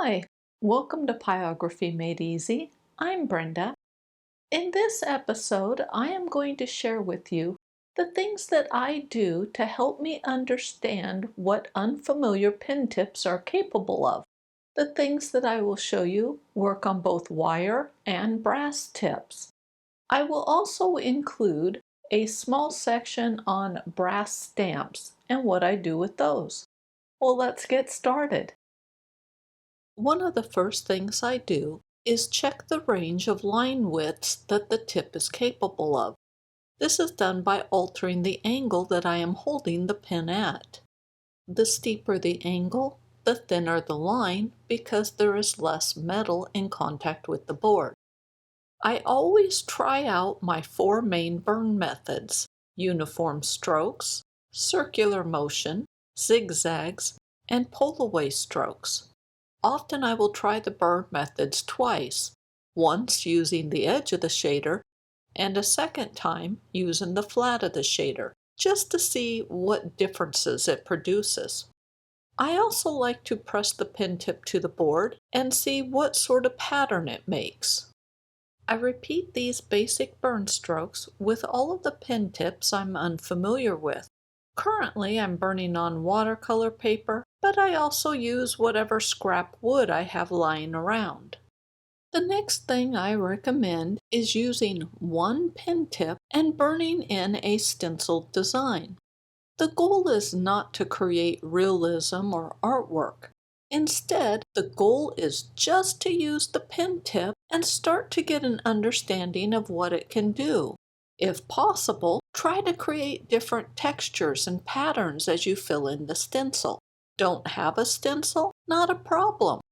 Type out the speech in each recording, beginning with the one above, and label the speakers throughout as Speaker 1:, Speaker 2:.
Speaker 1: Hi, welcome to Pyrography Made Easy. I'm Brenda. In this episode, I am going to share with you the things that I do to help me understand what unfamiliar pen tips are capable of. The things that I will show you work on both wire and brass tips. I will also include a small section on brass stamps and what I do with those. Well, let's get started. One of the first things I do is check the range of line widths that the tip is capable of. This is done by altering the angle that I am holding the pen at. The steeper the angle, the thinner the line because there is less metal in contact with the board. I always try out my four main burn methods: uniform strokes, circular motion, zigzags, and pull-away strokes. Often I will try the burn methods twice, once using the edge of the shader and a second time using the flat of the shader, just to see what differences it produces. I also like to press the pen tip to the board and see what sort of pattern it makes. I repeat these basic burn strokes with all of the pen tips I'm unfamiliar with. Currently, I'm burning on watercolor paper, but I also use whatever scrap wood I have lying around. The next thing I recommend is using one pen tip and burning in a stenciled design. The goal is not to create realism or artwork. Instead, the goal is just to use the pen tip and start to get an understanding of what it can do. If possible, try to create different textures and patterns as you fill in the stencil. Don't have a stencil? Not a problem.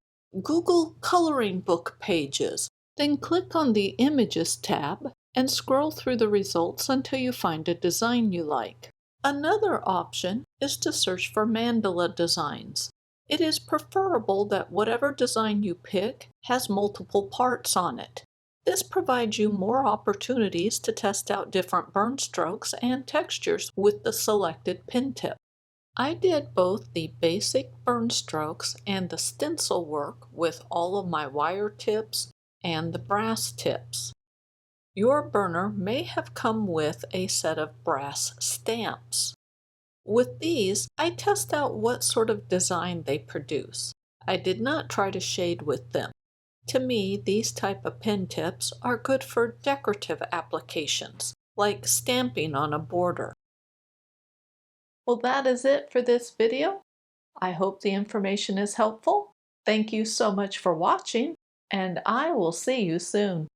Speaker 1: Google coloring book pages, then click on the Images tab and scroll through the results until you find a design you like. Another option is to search for mandala designs. It is preferable that whatever design you pick has multiple parts on it. This provides you more opportunities to test out different burn strokes and textures with the selected pen tip. I did both the basic burn strokes and the stencil work with all of my wire tips and the brass tips. Your burner may have come with a set of brass stamps. With these, I test out what sort of design they produce. I did not try to shade with them. To me, these type of pen tips are good for decorative applications, like stamping on a border. Well, that is it for this video. I hope the information is helpful. Thank you so much for watching, and I will see you soon.